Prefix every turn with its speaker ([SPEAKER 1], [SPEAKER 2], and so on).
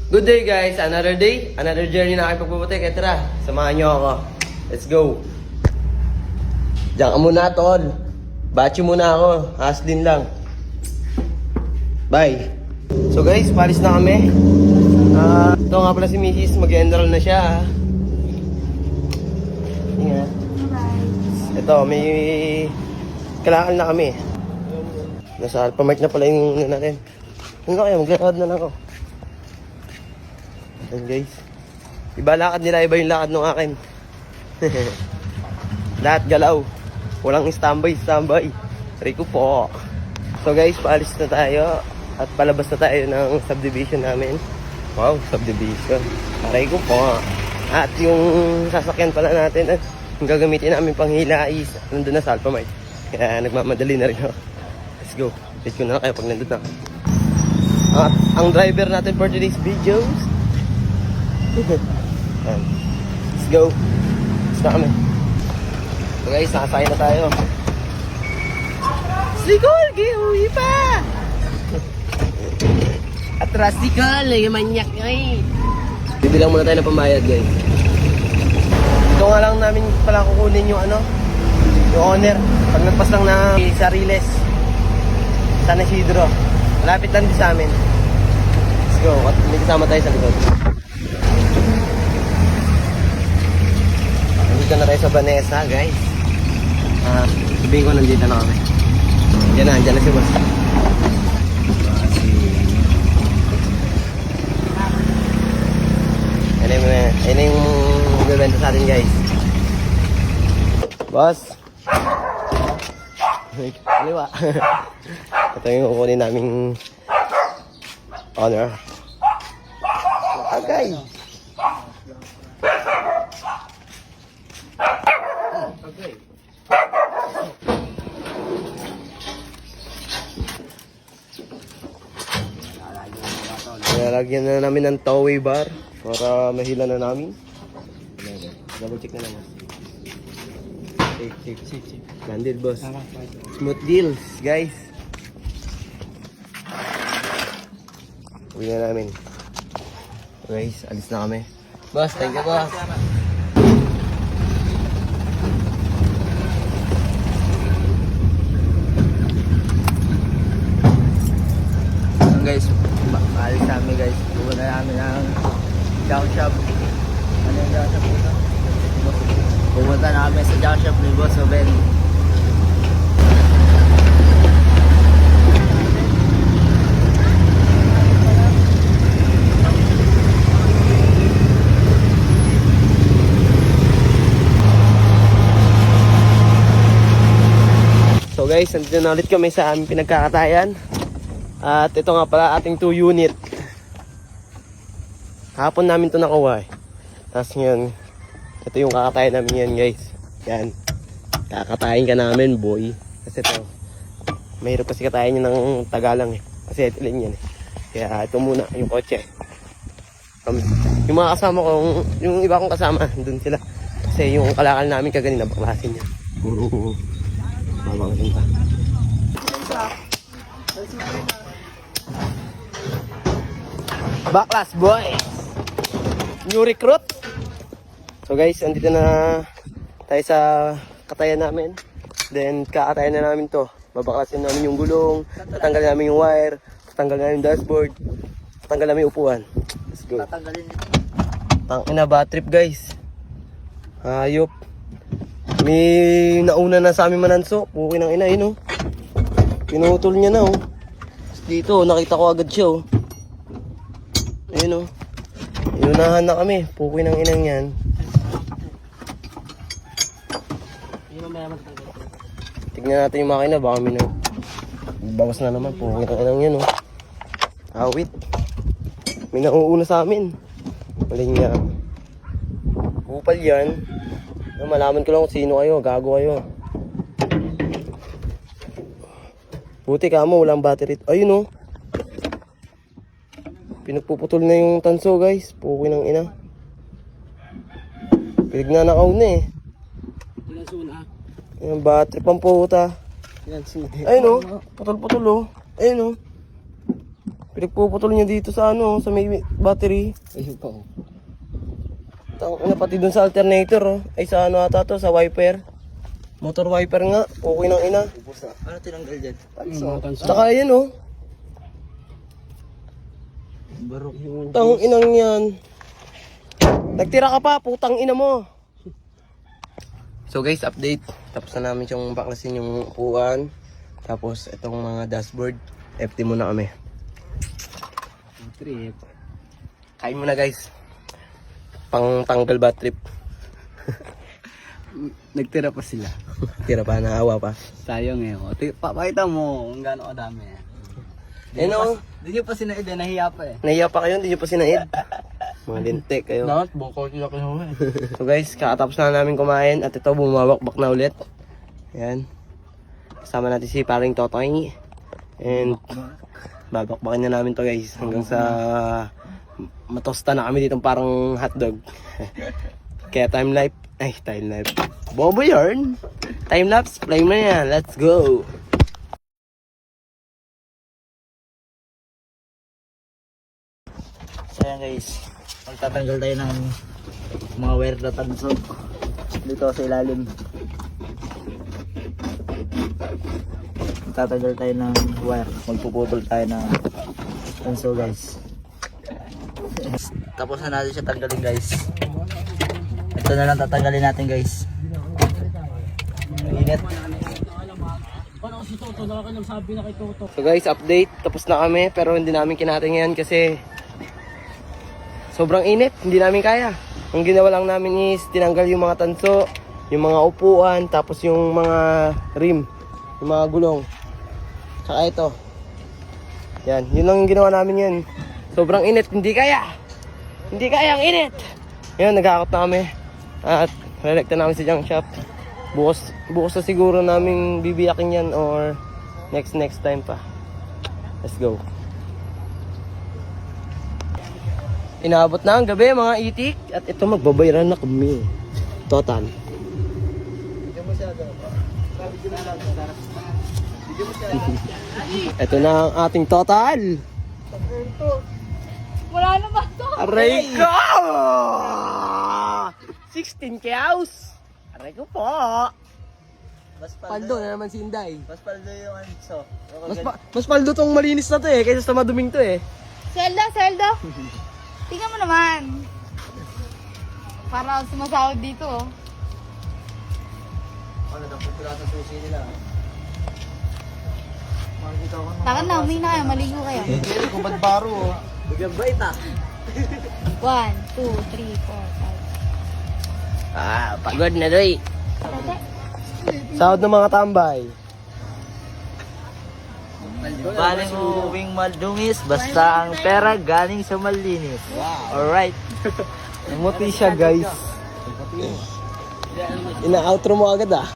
[SPEAKER 1] Good day guys, another day, another journey na aking pagpuputi. Kaya tara, samahan nyo ako. Let's go. Diyan ka muna tol. Bachi muna ako, haslin lang. Bye. So guys, palis na kami. Ito nga pala si Mrs. Mag-enroll na siya. Ingat. Ito, may kalakal na kami. Nasa Alphamart na pala yung natin. Ano kaya, maglalakad na lang ako. Ayan guys. Iba lakad nila, iba yung lakad ng akin. Lahat galaw. Walang standby. Rico po. So guys, paalis na tayo. At palabas na tayo ng subdivision namin. Wow, subdivision. Rico po. At yung sasakyan pala natin, yung gagamitin namin pang hila is nandun na sa Alphamart. Kaya nagmamadali na rin ako. Let's go. Wait ko na kayo pag nandun na. At ang driver natin for today's videos. Let's go. Let's na kami. So guys, nakasakay na tayo. Sikol! Giuwi pa! Atras sikol! Manyak ay! Bibilang muna tayo ng pambayad guys. Ito nga lang namin pala kukunin yung yung owner. Pag nagpas lang na Sariles San Isidro. Malapit lang din sa amin. Let's go. At may kasama tayo sa likod. Nandito na tayo sa Vanessa guys. Sabihin ko nandito na kami. Diyan na si boss. Yan yung magbibenta sa atin guys. Boss. Kaliwa. Ito yung kukunin naming honor. Okay. Okay. Lalagyan na namin ng towway bar para mahila na namin. Double check na naman. Safe. Landed boss. Smooth deals guys. Uwi na namin. Guys, alis na kami. Boss, thank you boss. Guys, alis namin guys. Pupunta namin ng junk shop. Ano yung junk shop dito? Pupunta namin sa junk shop ni Boss Oben. So guys, nandito na ulit kami sa aming pinagkakatayan. At ito nga pala ating 2 unit. Hapon namin ito nakuha eh. Tapos ngayon, ito yung kakatayin namin yan guys. Yan. Kakatayin ka namin boy. Kasi ito, mahirap kasi katayin nyo ng tagalang eh. Kasi ito lang yan eh. Kaya ito muna yung kotse. Yung mga kasama ko, yung iba kong kasama, dun sila. Kasi yung kalakal namin kaganina, baklasin niya. Babangsin pa. Baklas boys! New recruit! So guys, andito na tayo sa katayan namin. Then kakatayan na namin to. Babaklasin namin yung gulong, tatanggal namin yung wire, tatanggal namin yung dashboard, tatanggal namin yung upuan. Let's go. Tangina bad trip guys. Hayop. May nauna na sa amin mananso. Puki ng ina yun oh. Pinutol niya na oh. Dito nakita ko agad siya oh. Ayun o. Iunahan na kami. Pukoy ng inang yan. Tignan natin yung makina. Baka bawas na naman. Pukoy ng inang yan o. Awit. May nauuna sa amin. Maling nga. Kupal yan. Malaman ko lang kung sino kayo. Gago kayo. Buti ka mo. Walang battery. Ayun o. Pinagpuputol na yung tanso guys. Pukoy ng ina. Pinagnanakaw na eh. Yung battery pang puta. Ayun o. Putol-putol o. Ayun o. Pinagpuputol niya dito sa ano, sa may battery.
[SPEAKER 2] Ayun pa oh.
[SPEAKER 1] Tangina pati dun sa alternator oh. Ay sa ano ata to, sa wiper. Motor wiper nga, okay ng ina.
[SPEAKER 2] Ano tinanggal dyan?
[SPEAKER 1] Tsaka yan oh.
[SPEAKER 2] Barok.
[SPEAKER 1] Tang inang yan. Nagtira ka pa, putang ina mo. So guys, update. Tapos na namin yung baklasin yung upuan. Tapos itong mga dashboard. FT muna kami.
[SPEAKER 2] Trip.
[SPEAKER 1] Kain muna guys. Pang tanggal bad trip.
[SPEAKER 2] Nagtira pa sila.
[SPEAKER 1] Tira pa, naawa pa.
[SPEAKER 2] Sayang eh. Oh. Pakita mo kung gaano kadami.
[SPEAKER 1] Eh no,
[SPEAKER 2] Di nyo pa sinaid eh. Nahiya pa eh.
[SPEAKER 1] nahiya pa kayo, hindi nyo pa sinaid. Mga lintik kayo.
[SPEAKER 2] Dapat bukol sila kayo eh.
[SPEAKER 1] So guys, kakatapos na namin kumain at ito bumabakbak na ulit. Ayan. Kasama natin si paring Totoy. And babakbakin na namin to guys hanggang sa matosta na kami dito parang hotdog. Kaya time lapse. Bobo yarn. Time lapse, play mo na yan. Let's go.
[SPEAKER 2] So yan guys. Magtatanggal tayo ng mga wire na tanso. Dito sa ilalim. Magtatanggal tayo ng wire. Magpuputol tayo ng tanso guys. Tapos na natin siya tanggalin guys. Ito na lang tatanggalin natin guys. Init.
[SPEAKER 1] So guys, update. Tapos na kami pero hindi namin kinatay ngayon kasi sobrang init. Hindi namin kaya. Ang ginawa lang namin is tinanggal yung mga tanso, yung mga upuan, tapos yung mga rim, yung mga gulong. Tsaka ito. Yan, yun lang yung ginawa namin yun. Sobrang init, hindi kaya. Hindi kaya ang init. Yan, nagkakot na kami. At relekta namin sa junk shop. Bukas na siguro namin bibiyakin yan or next time pa. Let's go. Inaabot na ang gabi mga itik. At ito magbabayaran na kami. Total. Ito na ang ating total.
[SPEAKER 3] Wala na ba to?
[SPEAKER 1] Aray ko! 16 cows! Aray ko po! Paldo na naman si Inday.
[SPEAKER 2] Mas paldo yung anso.
[SPEAKER 1] Mas paldo tong malinis na to eh, kaysa sa maduming to eh.
[SPEAKER 3] Zelda! Tingnan mo naman. Para sumasahod dito oh.
[SPEAKER 2] Ano na pupula sa susi nila. Makikita ko na.
[SPEAKER 3] Takan na, umihin na kayo, maligo kayo.
[SPEAKER 2] Hindi ko ba't baro oh. Bigyan bait ah.
[SPEAKER 3] 1, 2, 3, 4, 5.
[SPEAKER 1] Pagod na doy.
[SPEAKER 3] Tete?
[SPEAKER 1] Sahod ng mga tambay.
[SPEAKER 2] Baling uwing maldungis, basta ang pera galing sa malinis. Alright.
[SPEAKER 1] Namuti siya guys. Ina-outro mo agad ah.